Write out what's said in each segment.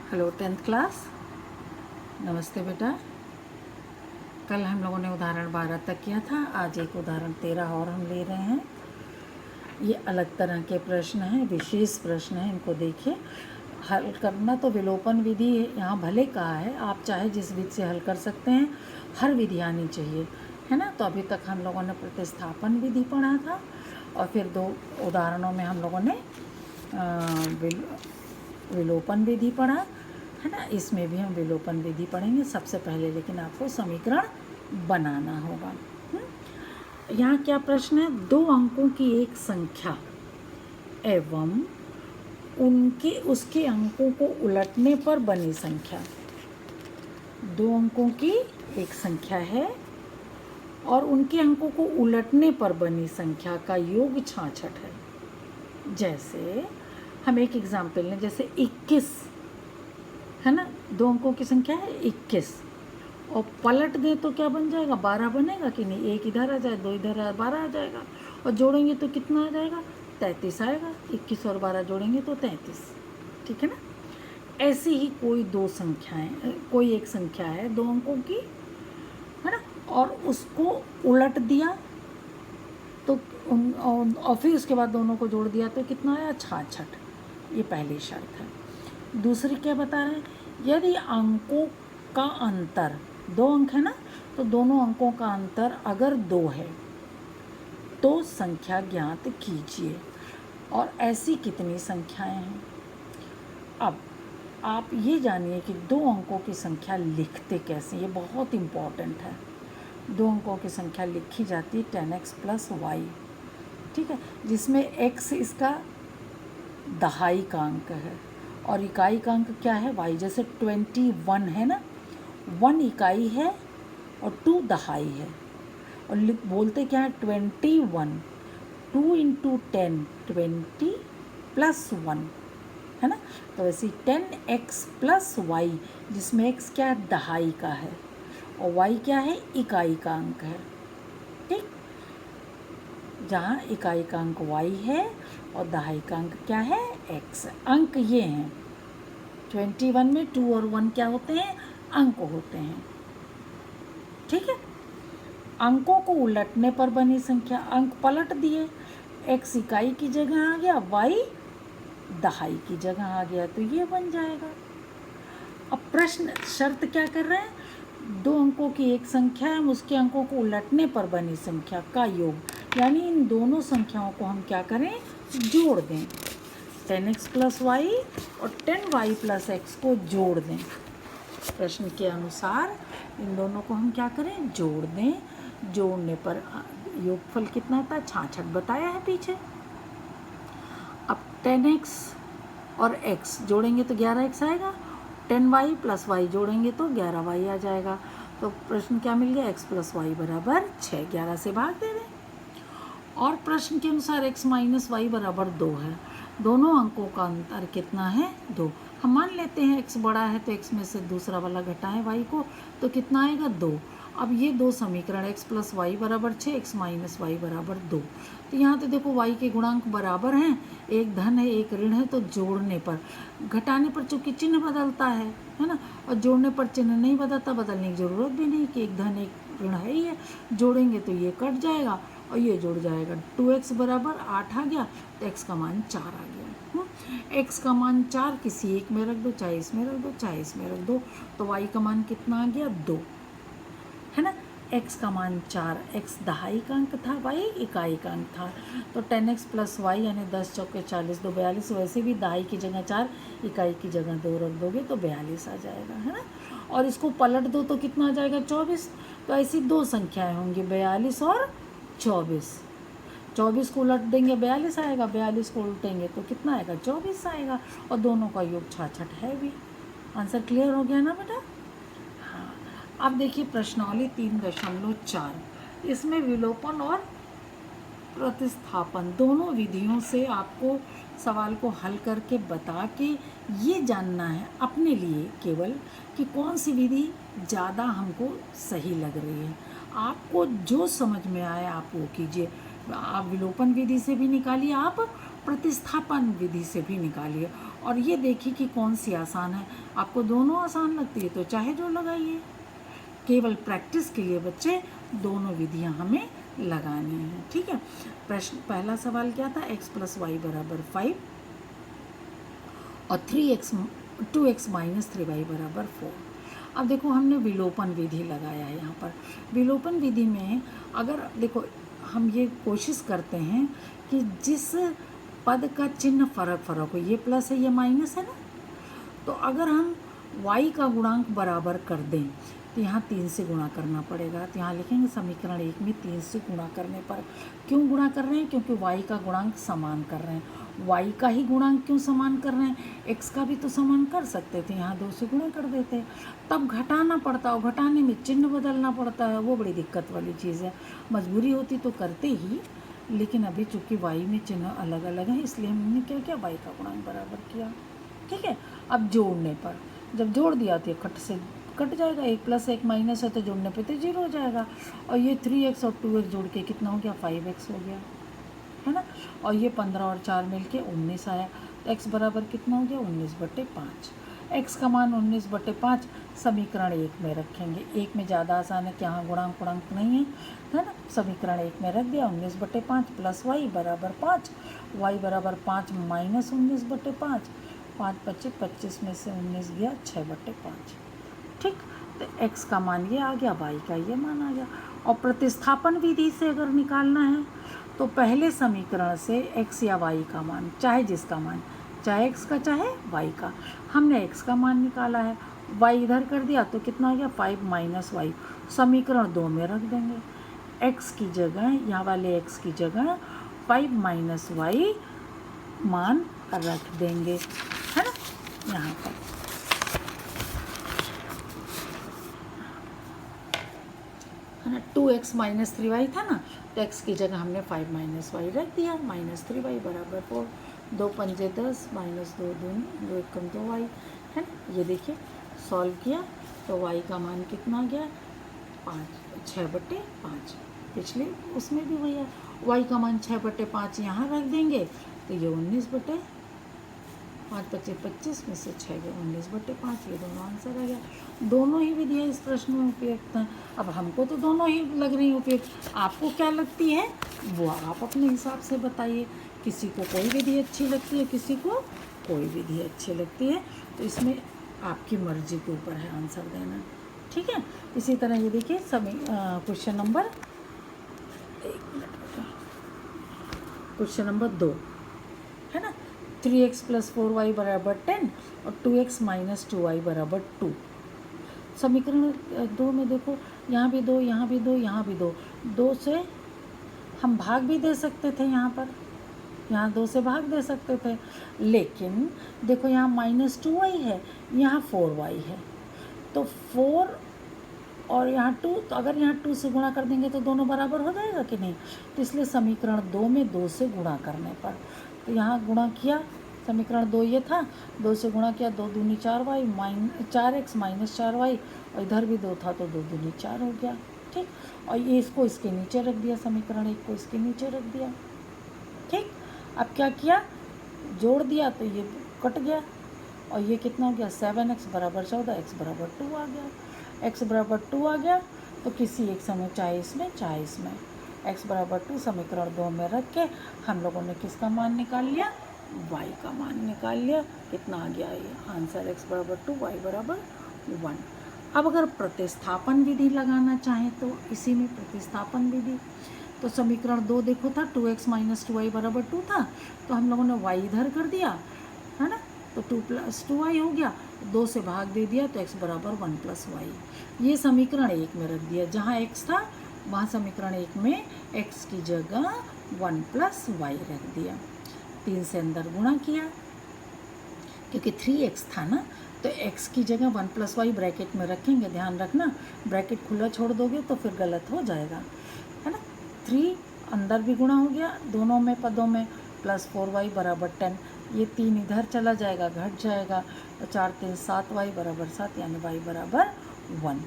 Hello 10th class. नमस्ते बेटा। कल हम लोगों ने उदाहरण 12 तक किया था। आज एक उदाहरण 13 और हम ले रहे हैं। ये अलग तरह के प्रश्न हैं, विशेष प्रश्न हैं। इनको देखिए, हल करना तो विलोपन विधि यहाँ भले कहा है, आप चाहे जिस विधि से हल कर सकते हैं। हर विधि आनी चाहिए, है ना। तो अभी तक हम लोगों ने प्रतिस्थापन विधि पढ़ा था और फिर 2 उदाहरणों में हम लोगों ने विलोपन विधि पढ़ा, है ना। इसमें भी हम विलोपन विधि पढ़ेंगे। सबसे पहले लेकिन आपको समीकरण बनाना होगा। यहाँ क्या प्रश्न है? 2 अंकों की एक संख्या एवं उसके अंकों को उलटने पर बनी संख्या। 2 अंकों की एक संख्या है और उनके अंकों को उलटने पर बनी संख्या का योग 66 है। जैसे हम एक एग्जाम्पल लें, जैसे 21 है ना। 2 अंकों की संख्या है 21 और पलट दें तो क्या बन जाएगा? 12 बनेगा कि नहीं? 1 इधर आ जाए, 2 इधर आ, 12 आ जाएगा। और जोड़ेंगे तो कितना आ जाएगा? 33 आएगा। 21 और 12 जोड़ेंगे तो 33, ठीक है ना। ऐसी ही कोई 2 संख्याएं, कोई एक संख्या है 2 अंकों की, है ना, और उसको उलट दिया तो और फिर उसके बाद दोनों को जोड़ दिया तो कितना आया? 66। ये पहली शर्त है। दूसरी क्या बता रहे हैं? यदि अंकों का अंतर 2 अंक है ना, तो दोनों अंकों का अंतर अगर 2 है तो संख्या ज्ञात कीजिए। और ऐसी कितनी संख्याएं हैं? अब आप ये जानिए कि 2 अंकों की संख्या लिखते कैसे, ये बहुत इम्पॉर्टेंट है। 2 अंकों की संख्या लिखी जाती है 10x + y, ठीक है, जिसमें x इसका दहाई का अंक है और इकाई का अंक क्या है? y। जैसे 21 है ना, 1 इकाई है और 2 दहाई है। और बोलते क्या है? 21, 2 × 10 20 + 1, है ना। तो वैसे 10x + y, जिसमें x क्या है? दहाई का है और y क्या है? इकाई का अंक है, ठीक। जहाँ इकाई का अंक y है और दहाई का अंक क्या है? x। अंक ये हैं। 21 में 2 और 1 क्या होते हैं? अंक होते हैं, ठीक है। अंकों को उलटने पर बनी संख्या, अंक पलट दिए, x इकाई की जगह आ गया, y दहाई की जगह आ गया, तो ये बन जाएगा। अब प्रश्न शर्त क्या कर रहे हैं? 2 अंकों की एक संख्या है, उसके अंकों को उलटने पर बनी संख्या का योग, यानी इन दोनों संख्याओं को हम क्या करें? जोड़ दें। 10x + y और 10y + x को जोड़ दें। प्रश्न के अनुसार इन दोनों को हम क्या करें? जोड़ दें। जोड़ने पर योगफल कितना आता है? 66 बताया है पीछे। अब 10x और x जोड़ेंगे तो 11x आएगा। 10y + y जोड़ेंगे तो 11y आ जाएगा। तो प्रश्न क्या मिल गया? x + y = 6। 11 से भाग दे दें। और प्रश्न के अनुसार x - y = 2 है। दोनों अंकों का अंतर कितना है? 2। हम मान लेते हैं x बड़ा है तो x में से दूसरा वाला घटाएं y को, तो कितना आएगा? 2। अब ये 2 समीकरण x + y = 6, x - y = 2। तो यहाँ तो देखो y के गुणांक बराबर हैं, एक धन है एक ऋण है, तो जोड़ने पर, घटाने पर चूँकि चिन्ह बदलता है ना, और जोड़ने पर चिन्ह नहीं बदलता, बदलने की ज़रूरत भी नहीं कि एक धन एक ऋण है ही है। जोड़ेंगे तो ये कट जाएगा और ये जुड़ जाएगा। 2x = 8 आ गया, तो x का मान 4 आ गया। x का मान 4 किसी एक में रख दो, चाहे इसमें रख दो, चाहे इसमें रख दो, तो y का मान कितना आ गया? 2, है ना। x का मान 4, x दहाई का अंक था, y इकाई का अंक था। तो 10x + y यानी 10 चौके 40, 2 42। वैसे भी दहाई की जगह 4, इकाई की जगह 2 रख दोगे तो 42 आ जाएगा, है ना। और इसको पलट दो तो कितना आ जाएगा? 24। तो ऐसी 2 संख्याएं होंगी, 42 और 24। 24 को उलट देंगे 42 आएगा, 42 को उलटेंगे तो कितना आएगा? 24 आएगा। और दोनों का योग 66 है भी। आंसर क्लियर हो गया ना बेटा? हाँ। अब देखिए प्रश्नावली 3.4। इसमें विलोपन और प्रतिस्थापन दोनों विधियों से आपको सवाल को हल करके बता के ये जानना है अपने लिए केवल कि कौन सी विधि ज़्यादा हमको सही लग रही है। आपको जो समझ में आए आप वो कीजिए। आप विलोपन विधि से भी निकालिए, आप प्रतिस्थापन विधि से भी निकालिए, और ये देखिए कि कौन सी आसान है। आपको दोनों आसान लगती है तो चाहे जो लगाइए। केवल प्रैक्टिस के लिए बच्चे दोनों विधियां हमें लगानी है। ठीक है। प्रश्न पहला सवाल क्या था, x + y = 5 और 2x - 3y = 4। अब देखो हमने विलोपन विधि लगाया है यहाँ पर। विलोपन विधि में अगर देखो हम ये कोशिश करते हैं कि जिस पद का चिन्ह फर्क हो, ये प्लस है ये माइनस है ना, तो अगर हम y का गुणांक बराबर कर दें तो यहाँ 3 से गुणा करना पड़ेगा। तो यहाँ लिखेंगे समीकरण 1 में 3 से गुणा करने पर, क्यों गुणा कर रहे हैं, क्योंकि y का गुणांक समान कर रहे हैं। y का ही गुणांक क्यों समान कर रहे हैं, x का भी तो समान कर सकते थे, यहाँ 2 से गुणा कर देते, तब घटाना पड़ता और घटाने में चिन्ह बदलना पड़ता है, वो बड़ी दिक्कत वाली चीज़ है। मजबूरी होती तो करते ही, लेकिन अभी चूँकि y में चिन्ह अलग अलग है इसलिए हमने क्या किया, y का गुणांक बराबर किया। ठीक है। अब जोड़ने पर जब जोड़ दिया तो कट से कट जाएगा, 1 + 1 माइनस है तो जोड़ने पे तो 0 हो जाएगा। और ये 3x और 2x जोड़ के कितना हो गया, 5x हो गया, है ना। और ये 15 और 4 मिल के 19 आया। तो x बराबर कितना हो गया, 19/5। x का मान 19/5 समीकरण 1 में रखेंगे। 1 में ज़्यादा आसान है कि यहाँ गुणांक नहीं है ना। समीकरण 1 में रख दिया, 19/5 + y = 5, y = 5 - 19/5, 5 × 25 25 में से 19 गया 6/5। ठीक। तो x का मान ये आ गया, y का ये मान आ गया। और प्रतिस्थापन विधि से अगर निकालना है तो पहले समीकरण से x या y का मान, चाहे जिसका मान, चाहे x का चाहे y का, हमने x का मान निकाला है, y इधर कर दिया तो कितना हो गया, 5 - y, समीकरण 2 में रख देंगे। x की जगह, यहाँ वाले x की जगह 5 - y मान रख देंगे, है ना। यहाँ पर है ना, 2x - 3y था ना, तो x की जगह हमने 5 - y रख दिया, -3y = 4, 2 × 5 = 10, -2 2 2 1 2y, है ना। ये देखिए सॉल्व किया तो y का मान कितना आ गया, 6/5। पिछले उसमें भी वही है, y का मान 6/5 यहाँ रख देंगे तो ये 19/5, 5 × 25 25 में से 6 गए 19/5। ये दोनों आंसर आ गया। दोनों ही विधियाँ इस प्रश्न में उपयुक्त हैं। अब हमको तो दोनों ही लग रही उपयुक्त, आपको क्या लगती है वो आप अपने हिसाब से बताइए। किसी को कोई विधि अच्छी लगती है, किसी को कोई विधि अच्छी लगती है, तो इसमें आपकी मर्जी के ऊपर है आंसर देना। ठीक है। इसी तरह ये देखिए क्वेश्चन नंबर 2 है ना, 3x + 4y = 10 और 2x - 2y = 2। समीकरण 2 में देखो यहाँ भी 2, यहाँ भी 2, यहाँ भी 2, 2 से हम भाग भी दे सकते थे, यहाँ पर यहाँ 2 से भाग दे सकते थे, लेकिन देखो यहाँ -2y है, यहाँ 4y है, तो 4 और यहाँ 2, तो अगर यहाँ 2 से गुणा कर देंगे तो दोनों बराबर हो जाएगा कि नहीं। तो इसलिए समीकरण 2 में 2 से गुणा करने पर, तो यहाँ गुणा किया, समीकरण 2 ये था, 2 से गुणा किया, 2 दूनी 4y, 4x - 4y, और इधर भी 2 था तो 2 दूनी 4 हो गया। ठीक। और ये इसको इसके नीचे रख दिया, समीकरण 1 को इसके नीचे रख दिया। ठीक। अब क्या किया, जोड़ दिया तो ये कट गया, और ये कितना हो गया, 7x = 14, x = 2 आ गया। x = 2 आ गया तो किसी एक समय, चाहे इसमें चाहे इसमें, x = 2 समीकरण 2 में रख के हम लोगों ने किसका मान निकाल लिया, y का मान निकाल लिया। कितना आ गया ये आंसर, x = 2, y = 1। अब अगर प्रतिस्थापन विधि लगाना चाहें तो इसी में प्रतिस्थापन विधि, तो समीकरण 2 देखो था, 2x - 2y = 2 था, तो हम लोगों ने y इधर कर दिया, है ना, तो 2 + 2y हो गया, 2 से भाग दे दिया तो x = 1 + y। ये समीकरण 1 में रख दिया, जहाँ x था वहाँ समीकरण 1 में x की जगह 1 + y रख दिया। 3 से अंदर गुणा किया, क्योंकि 3x था ना, तो x की जगह 1 + y ब्रैकेट में रखेंगे। ध्यान रखना, ब्रैकेट खुला छोड़ दोगे तो फिर गलत हो जाएगा, है ना। 3 अंदर भी गुणा हो गया दोनों में पदों में, +4y = 10, ये 3 इधर चला जाएगा, घट जाएगा, तो 4 × 3 = 7y = 7, यानी y = 1,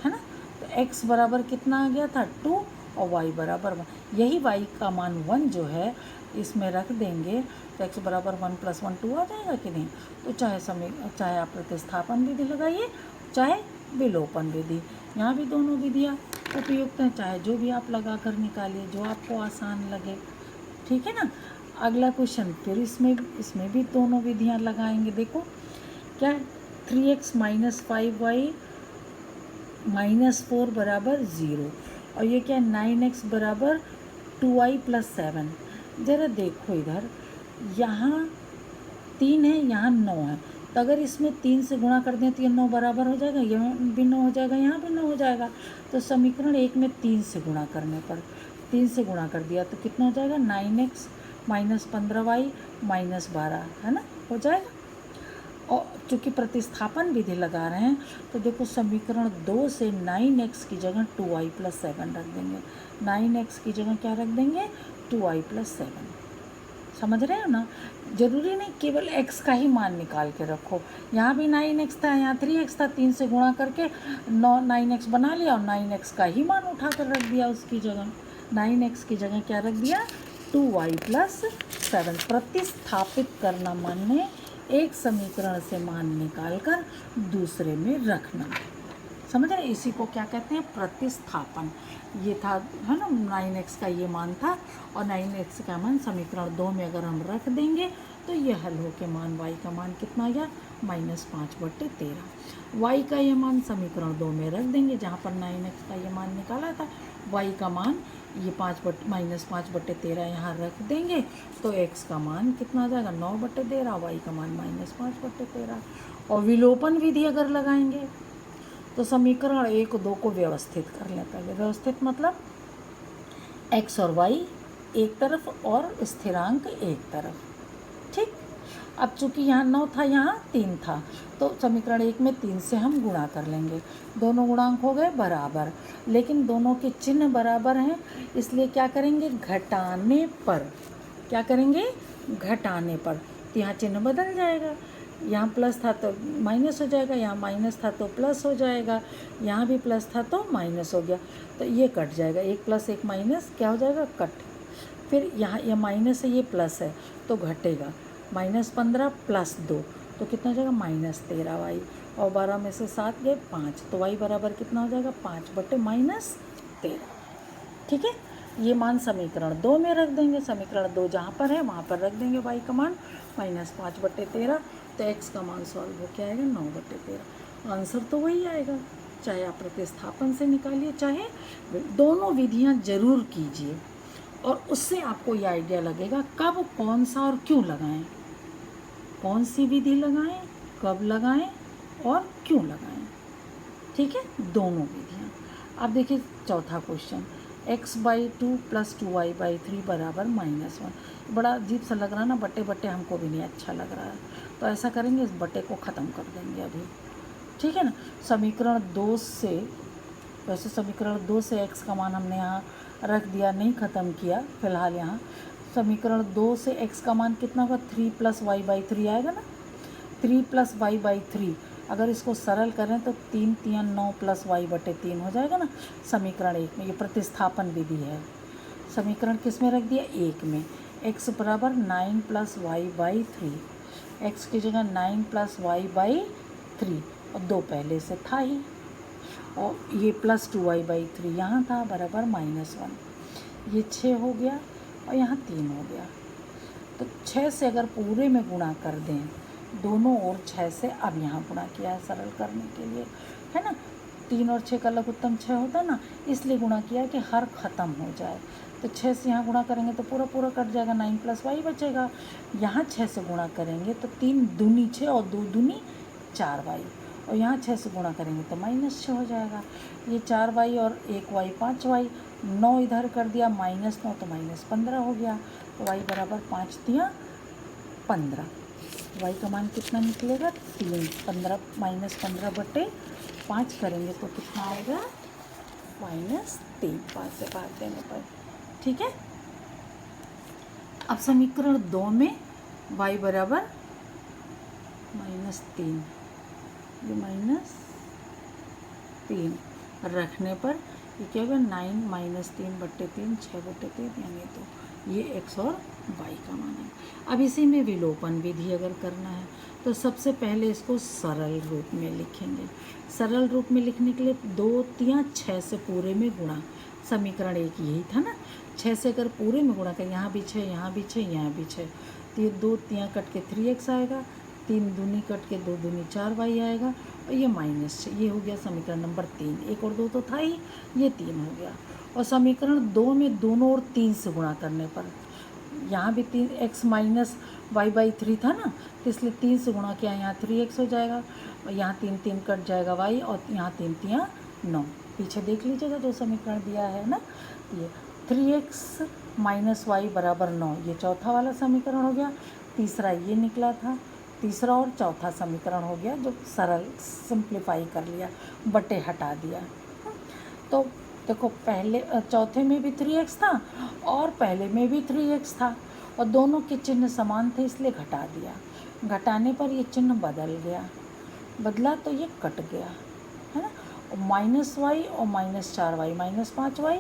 है ना। तो x बराबर कितना आ गया था, 2, और y बराबर 1। यही y का मान 1 जो है इसमें रख देंगे तो x बराबर 1 + 1 2 आ जाएगा कि नहीं। तो चाहे आप प्रतिस्थापन विधि लगाइए चाहे विलोपन विधि, यहाँ भी दोनों विधियाँ उपयुक्त हैं, चाहे जो भी आप लगा कर निकालिए जो आपको आसान लगे। ठीक है ना। अगला क्वेश्चन फिर इसमें भी दोनों विधियाँ लगाएंगे। देखो क्या है, 3x - 5y - 4 बराबर 0, और ये क्या 9x बराबर 2y + 7। ज़रा देखो इधर, यहाँ 3 है यहाँ 9 है, तो अगर इसमें 3 से गुणा कर दें तो ये 9 बराबर हो जाएगा, यहाँ भी 9 हो जाएगा, यहाँ भी 9 हो जाएगा। तो समीकरण 1 में 3 से गुणा करने पर 3 से गुणा कर दिया तो कितना हो जाएगा 9x - 15y - 12, है ना, हो जाएगा। और चूँकि प्रतिस्थापन विधि लगा रहे हैं तो देखो समीकरण 2 से 9x की जगह 2y + 7 रख देंगे। 9x की जगह क्या रख देंगे 2y + 7। समझ रहे हो ना। ज़रूरी नहीं केवल x का ही मान निकाल के रखो, यहाँ भी 9x था, यहाँ 3x था, 3 से गुणा करके 9x बना लिया और 9x का ही मान उठा कर रख दिया उसकी जगह। 9x की जगह क्या रख दिया 2y + 7। प्रतिस्थापित करना माने एक समीकरण से मान निकालकर दूसरे में रखना, समझ रहे। इसी को क्या कहते हैं प्रतिस्थापन। ये था, है ना, 9x का ये मान था और 9x का मान समीकरण 2 में अगर हम रख देंगे तो ये हल हो के मान y का मान कितना आ गया -5/13। y का ये मान समीकरण 2 में रख देंगे, जहाँ पर 9x का ये मान निकाला था, y का मान ये -5/13 यहाँ रख देंगे तो x का मान कितना आ जाएगा 9/13, y का मान -5/13। और विलोपन विधि अगर लगाएंगे तो समीकरण 1 2 को व्यवस्थित कर लें। पहले व्यवस्थित मतलब x और y एक तरफ और स्थिरांक एक तरफ। ठीक। अब चूंकि यहाँ 9 था यहाँ 3 था तो समीकरण 1 में 3 से हम गुणा कर लेंगे, दोनों गुणांक हो गए बराबर, लेकिन दोनों के चिन्ह बराबर हैं, इसलिए क्या करेंगे घटाने पर, क्या करेंगे घटाने पर, तो यहाँ चिन्ह बदल जाएगा, यहाँ प्लस था तो माइनस हो जाएगा, यहाँ माइनस था तो प्लस हो जाएगा, यहाँ भी प्लस था तो माइनस हो गया, तो ये कट जाएगा, 1 + 1 माइनस क्या हो जाएगा कट। फिर यहाँ ये माइनस है ये प्लस है तो घटेगा, -15 + 2 तो कितना हो जाएगा -13y, और 12 में से 7 गए 5, तो y बराबर कितना हो जाएगा 5/-13। ठीक है। ये मान समीकरण 2 में रख देंगे, समीकरण 2 जहाँ पर है वहाँ पर रख देंगे y का मान -5/13, तो x का मान सॉल्व हो क्या आएगा 9/13। आंसर तो वही आएगा, चाहे आप प्रतिस्थापन से निकालिए चाहे दोनों विधियाँ ज़रूर कीजिए, और उससे आपको ये आइडिया लगेगा कब कौन सा और क्यों लगाएं, कौन सी विधि लगाएं, कब लगाएं और क्यों लगाएं। ठीक है, दोनों विधियाँ। अब देखिए चौथा क्वेश्चन, x/2 + 2y/3 बराबर -1। बड़ा अजीब सा लग रहा है ना, बटे बटे हमको भी नहीं अच्छा लग रहा है, तो ऐसा करेंगे इस बटे को ख़त्म कर देंगे अभी। ठीक है ना। समीकरण 2 से, वैसे समीकरण 2 से x का मान हमने यहाँ रख दिया, नहीं ख़त्म किया फिलहाल। यहाँ समीकरण 2 से x का मान कितना होगा 3 + y/3 आएगा ना, 3 + y/3। अगर इसको सरल करें तो 3 × 3 = 9 + y/3 हो जाएगा ना समीकरण 1 में। ये प्रतिस्थापन विधि है। समीकरण किस में रख दिया 1 में, x बराबर 9 + y/3, x की जगह 9 + y/3 और 2 पहले से था ही, और ये + 2y/3 यहाँ था बराबर -1, ये 6 हो गया और यहाँ 3 हो गया। तो 6 से अगर पूरे में गुणा कर दें दोनों ओर 6 से, अब यहाँ गुणा किया है सरल करने के लिए, है ना, 3 और 6 का लघुत्तम 6 होता है ना, इसलिए गुणा किया कि हर ख़त्म हो जाए। तो 6 से यहाँ गुणा करेंगे तो पूरा पूरा कट जाएगा, 9 + y बचेगा। यहाँ 6 से गुणा करेंगे तो 3 दूनी 6 और 2 दूनी 4y, और यहाँ 6 से गुणा करेंगे तो -6 हो जाएगा। ये 4y और 1y 5y, 9 इधर कर दिया -9 तो -15 हो गया, तो y बराबर 5 × 3 = 15। y का मान कितना निकलेगा 3, 15 -15/5 करेंगे तो कितना आएगा -3, 5 से भाग देने पर। ठीक है। अब समीकरण 2 में y बराबर -3, ये -3 रखने पर ये क्या होगा 9 माइनस 3/3 6/3 यानी तो ये x और y का मान है। अब इसी में विलोपन विधि अगर करना है तो सबसे पहले इसको सरल रूप में लिखेंगे। सरल रूप में लिखने के लिए 2 तियाँ 6 से पूरे में गुणा, समीकरण एक यही था ना, 6 से अगर पूरे में गुणा करें, यहाँ भी 6 यहाँ भी 6 यहाँ भी 6, तो ये 2 तियाँ कट के 3x आएगा, 3 दूनी कट के 2 दूनी 4y आएगा और ये -6, ये हो गया समीकरण नंबर 3। 1 और 2 तो था ही, ये 3 हो गया। और समीकरण 2 में दोनों ओर 3 से गुणा करने पर, यहाँ भी 3x माइनस y/3 था ना, तो इसलिए 3 से गुणा किया, यहाँ 3x हो जाएगा और यहाँ 3 3 कट जाएगा y और यहाँ 3 तियाँ 9। पीछे देख लीजिएगा जो समीकरण दिया है ना, ये 3x माइनस y बराबर 9, ये चौथा वाला समीकरण हो गया। तीसरा ये निकला था, तीसरा और चौथा समीकरण हो गया जो सरल सिंप्लीफाई कर लिया, बटे हटा दिया। तो देखो पहले चौथे में भी 3x था और पहले में भी 3x था और दोनों के चिन्ह समान थे इसलिए घटा दिया। घटाने पर ये चिन्ह बदल गया, बदला तो ये कट गया, है ना। -y और -4y -5y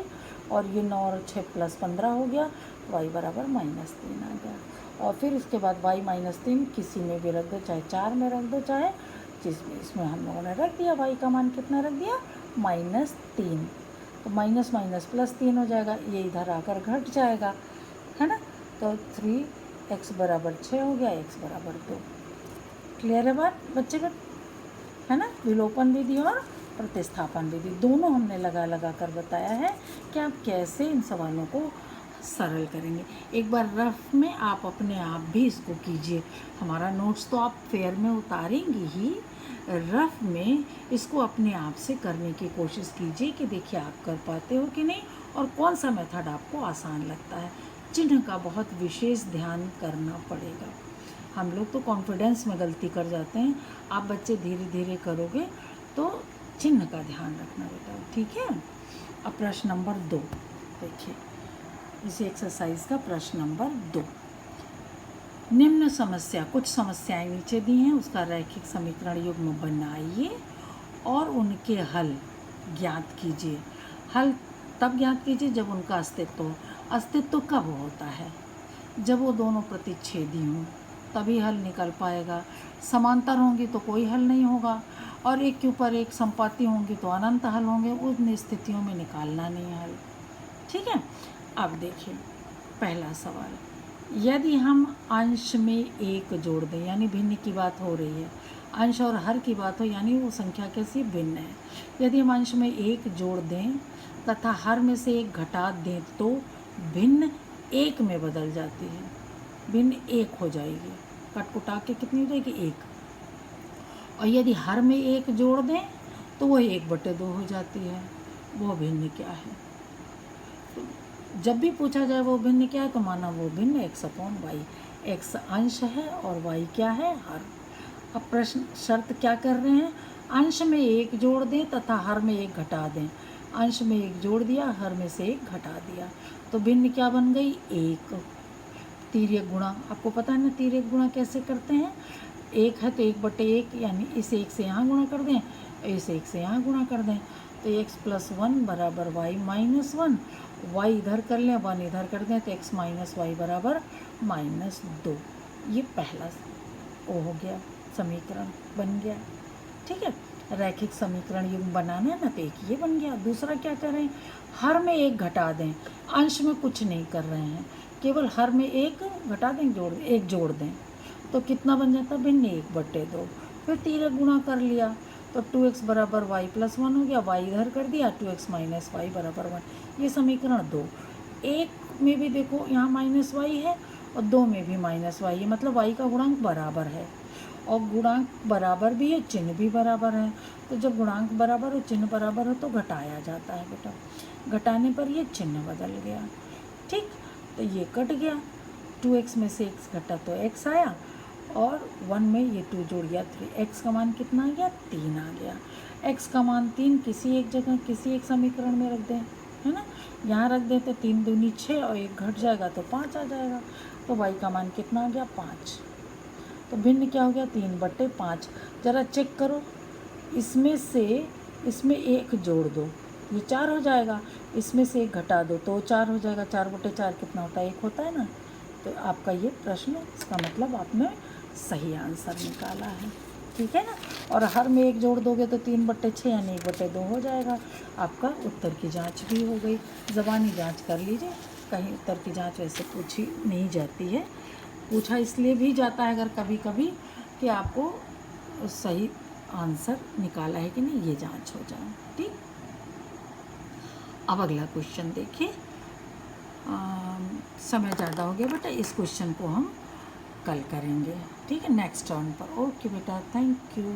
और ये 9 और 6 + 15 हो गया, y बराबर -3 आ गया। और फिर इसके बाद y -3 किसी में भी रख दो, चाहे 4 में रख दो, चाहे जिसमें, इसमें हम लोगों ने रख दिया, y का मान कितना रख दिया -3, तो माइनस माइनस +3 हो जाएगा, ये इधर आकर घट जाएगा, है ना। तो 3x बराबर 6 हो गया, x बराबर 2। क्लियर है बात बच्चे का, है ना। विलोपन विधि और प्रतिस्थापन विधि दोनों हमने लगा लगा कर बताया है कि आप कैसे इन सवालों को सरल करेंगे। एक बार रफ में आप अपने आप भी इसको कीजिए, हमारा नोट्स तो आप फेयर में उतारेंगे ही, रफ में इसको अपने आप से करने की कोशिश कीजिए कि देखिए आप कर पाते हो कि नहीं और कौन सा मेथड आपको आसान लगता है। चिन्ह का बहुत विशेष ध्यान करना पड़ेगा, हम लोग तो कॉन्फिडेंस में गलती कर जाते हैं, आप बच्चे धीरे धीरे करोगे तो चिन्ह का ध्यान रखना बेटा, ठीक है। अब प्रश्न नंबर 2 देखिए, इस एक्सरसाइज का प्रश्न नंबर 2, निम्न समस्या, कुछ समस्याएं नीचे दी हैं, उसका रैखिक समीकरण युग्म बनाइए और उनके हल ज्ञात कीजिए। हल तब ज्ञात कीजिए जब उनका अस्तित्व हो। अस्तित्व कब होता है? जब वो दोनों प्रतिच्छेदी हों, तभी हल निकल पाएगा। समांतर होंगी तो कोई हल नहीं होगा और एक के ऊपर एक संपाती होंगी तो अनंत हल होंगे, उन स्थितियों में निकालना नहीं है हल, ठीक है। अब देखिए पहला सवाल, यदि हम अंश में एक जोड़ दें, यानी भिन्न की बात हो रही है, अंश और हर की बात हो, यानी वो संख्या कैसी भिन्न है। यदि हम अंश में एक जोड़ दें तथा हर में से एक घटा दें तो भिन्न एक में बदल जाती है, भिन्न एक हो जाएगी, कटकुटा के कितनी हो जाएगी 1। और यदि हर में एक जोड़ दें तो वह 1/2 हो जाती है। वो भिन्न क्या है? तो जब भी पूछा जाए वो भिन्न क्या है तो माना वो भिन्न x/y, x अंश है और y क्या है? हर। अब प्रश्न शर्त क्या कर रहे हैं? अंश में एक जोड़ दें तथा हर में एक घटा दें। अंश में एक जोड़ दिया, हर में से एक घटा दिया, तो भिन्न क्या बन गई? 1। तिर्यक गुणा, आपको पता है ना तिर्यक गुणा कैसे करते हैं? 1 है तो 1/1, यानी इस 1 से यहाँ गुणा कर दें, इस 1 से यहाँ गुणा कर दें, तो x + 1 बराबर y - 1, y इधर कर लें, 1 इधर कर दें, तो x - y बराबर -2। ये पहला वो हो गया, समीकरण बन गया, ठीक है। रैखिक समीकरण युग्म बनाना है ना, तो एक ये बन गया। दूसरा क्या करें? हर में एक घटा दें, अंश में कुछ नहीं कर रहे हैं, केवल हर में एक घटा दें, एक जोड़ दें, तो कितना बन जाता है? भिन्न 1/2। फिर तिर्यक गुणा कर लिया तो 2x बराबर y + 1 हो गया, y इधर कर दिया, 2x - y बराबर 1। ये समीकरण 2। एक में भी देखो यहाँ -y है और 2 में भी -y है, मतलब y का गुणांक बराबर है और गुणांक बराबर भी है, चिन्ह भी बराबर है। तो जब गुणांक बराबर हो, चिन्ह बराबर हो तो घटाया जाता है बेटा, घटाने पर ये चिन्ह बदल गया, ठीक। तो ये कट गया, 2x में से x घटा तो x आया और 1 में ये 2 जोड़ गया 3, x का मान कितना आ गया? 3 आ गया। x का मान 3 किसी एक जगह, किसी एक समीकरण में रख दें, है ना। यहाँ रख दें तो 3 दूनी 6 और 1 घट जाएगा तो 5 आ जाएगा, तो y का मान कितना आ गया? 5। तो भिन्न क्या हो गया? 3/5। ज़रा चेक करो, इसमें से इसमें 1 जोड़ दो, ये 4 हो जाएगा, इसमें से 1 घटा दो तो 4 हो जाएगा। 4/4 कितना होता है? 1 होता है ना। तो आपका ये प्रश्न, इसका मतलब आपने सही आंसर निकाला है, ठीक है ना। और हर में 1 जोड़ दोगे तो 3/6 यानी 1/2 हो जाएगा। आपका उत्तर की जांच भी हो गई। ज़बानी जांच कर लीजिए, कहीं उत्तर की जांच वैसे पूछी नहीं जाती है, पूछा इसलिए भी जाता है अगर कभी कभी कि आपको सही आंसर निकाला है कि नहीं, ये जांच हो जाए, ठीक। अब अगला क्वेश्चन देखिए। समय ज़्यादा हो गया बेटा, इस क्वेश्चन को हम कल करेंगे, ठीक है, नेक्स्ट टर्न पर। ओके बेटा, थैंक यू।